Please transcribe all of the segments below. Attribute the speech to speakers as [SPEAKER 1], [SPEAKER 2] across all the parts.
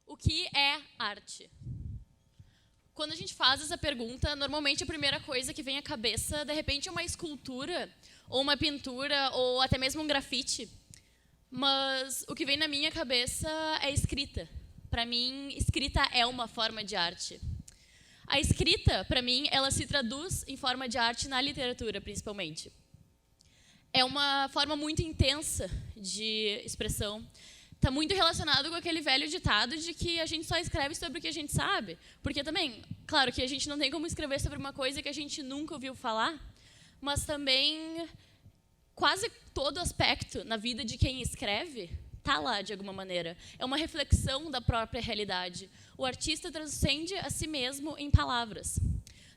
[SPEAKER 1] O que é arte? Quando a gente faz essa pergunta, normalmente a primeira coisa que vem à cabeça, de repente, é uma escultura, ou uma pintura, ou até mesmo um grafite. Mas o que vem na minha cabeça é escrita. Para mim, escrita é uma forma de arte. A escrita, para mim, ela se traduz em forma de arte na literatura, principalmente. É uma forma muito intensa de expressão. Está muito relacionado com aquele velho ditado de que a gente só escreve sobre o que a gente sabe. Porque também, claro que a gente não tem como escrever sobre uma coisa que a gente nunca ouviu falar, mas também quase todo aspecto na vida de quem escreve está lá de alguma maneira. É uma reflexão da própria realidade. O artista transcende a si mesmo em palavras.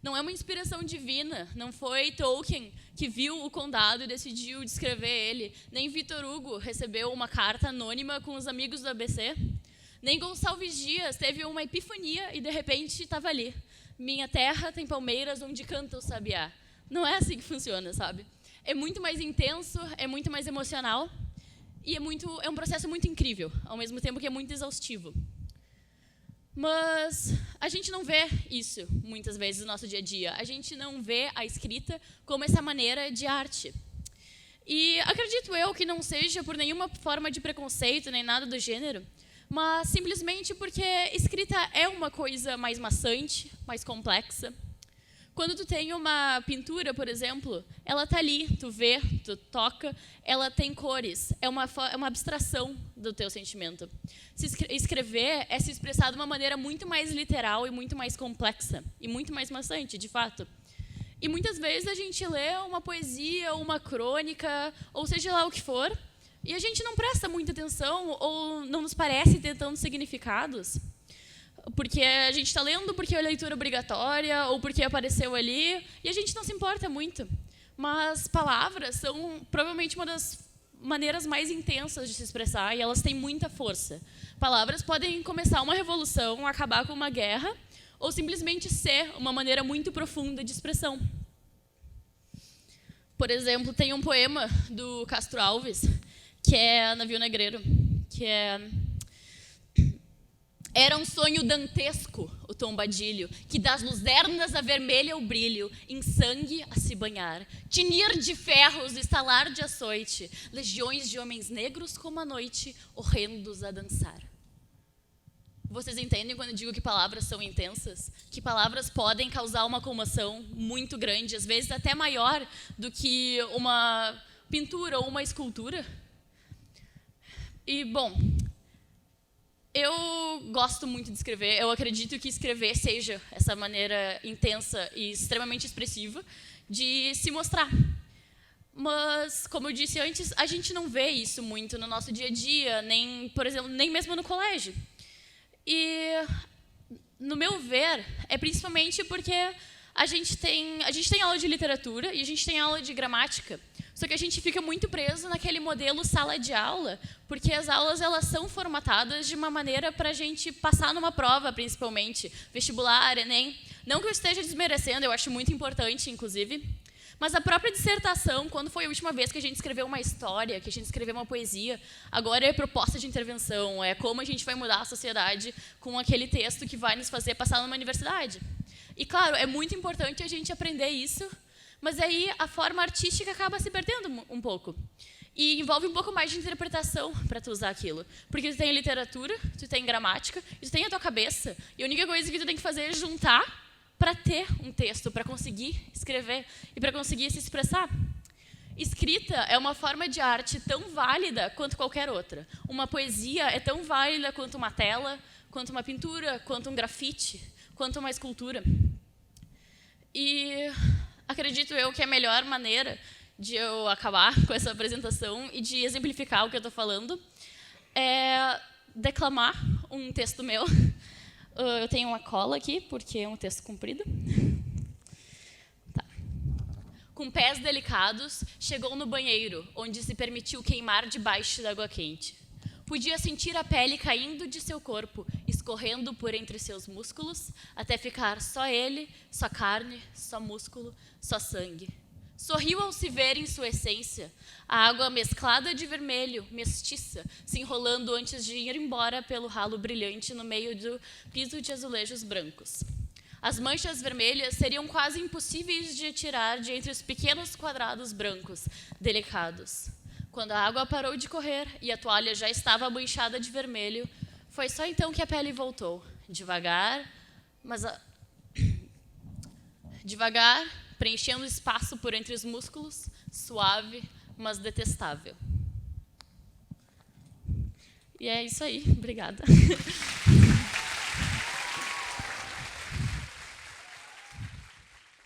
[SPEAKER 1] Não é uma inspiração divina, não foi Tolkien que viu o Condado e decidiu descrever ele, nem Victor Hugo recebeu uma carta anônima com os amigos do ABC, nem Gonçalves Dias teve uma epifania e de repente estava ali. Minha terra tem palmeiras onde canta o sabiá. Não é assim que funciona, sabe? É muito mais intenso, é muito mais emocional e é um processo muito incrível, ao mesmo tempo que é muito exaustivo. Mas a gente não vê isso, muitas vezes, no nosso dia a dia. A gente não vê a escrita como essa maneira de arte. E acredito eu que não seja por nenhuma forma de preconceito, nem nada do gênero, mas simplesmente porque escrita é uma coisa mais maçante, mais complexa. Quando tu tem uma pintura, por exemplo, ela está ali, tu vê, tu toca, ela tem cores, é uma abstração do teu sentimento. Escrever é se expressar de uma maneira muito mais literal e muito mais complexa, e muito mais maçante, de fato. E muitas vezes a gente lê uma poesia, uma crônica, ou seja lá o que for, e a gente não presta muita atenção, ou não nos parece ter tantos significados, porque a gente está lendo porque é leitura obrigatória ou porque apareceu ali, e a gente não se importa muito. Mas palavras são provavelmente uma das maneiras mais intensas de se expressar, e elas têm muita força. Palavras podem começar uma revolução, acabar com uma guerra, ou simplesmente ser uma maneira muito profunda de expressão. Por exemplo, tem um poema do Castro Alves, que é Navio Negreiro, que é: era um sonho dantesco, o tombadilho, que das luzernas avermelha o brilho, em sangue a se banhar, tinir de ferros, estalar de açoite, legiões de homens negros como a noite, horrendos a dançar. Vocês entendem quando eu digo que palavras são intensas? Que palavras podem causar uma comoção muito grande, às vezes até maior do que uma pintura ou uma escultura? E, bom, eu gosto muito de escrever, eu acredito que escrever seja essa maneira intensa e extremamente expressiva de se mostrar. Mas, como eu disse antes, a gente não vê isso muito no nosso dia a dia, nem, por exemplo, nem mesmo no colégio. E, no meu ver, é principalmente porque a gente tem aula de literatura e a gente tem aula de gramática. Só que a gente fica muito preso naquele modelo sala de aula, porque as aulas elas são formatadas de uma maneira para a gente passar numa prova, principalmente, vestibular, Enem. Não que eu esteja desmerecendo, eu acho muito importante, inclusive. Mas a própria dissertação, quando foi a última vez que a gente escreveu uma história, que a gente escreveu uma poesia, agora é proposta de intervenção, é como a gente vai mudar a sociedade com aquele texto que vai nos fazer passar numa universidade. E, claro, é muito importante a gente aprender isso, mas aí a forma artística acaba se perdendo um pouco. E envolve um pouco mais de interpretação para tu usar aquilo. Porque tu tem literatura, tu tem gramática, e tu tem a tua cabeça, e a única coisa que tu tem que fazer é juntar para ter um texto, para conseguir escrever e para conseguir se expressar. Escrita é uma forma de arte tão válida quanto qualquer outra. Uma poesia é tão válida quanto uma tela, quanto uma pintura, quanto um grafite, quanto uma escultura. E acredito eu que a melhor maneira de eu acabar com essa apresentação e de exemplificar o que eu estou falando é declamar um texto meu. Eu tenho uma cola aqui, porque é um texto comprido. Tá. Com pés delicados, chegou no banheiro, onde se permitiu queimar debaixo da água quente. Podia sentir a pele caindo de seu corpo, escorrendo por entre seus músculos, até ficar só ele, só carne, só músculo, só sangue. Sorriu ao se ver em sua essência a água mesclada de vermelho, mestiça, se enrolando antes de ir embora pelo ralo brilhante no meio do piso de azulejos brancos. As manchas vermelhas seriam quase impossíveis de tirar de entre os pequenos quadrados brancos, delicados. Quando a água parou de correr e a toalha já estava manchada de vermelho, foi só então que a pele voltou, devagar, devagar, preenchendo o espaço por entre os músculos, suave, mas detestável. E é isso aí. Obrigada.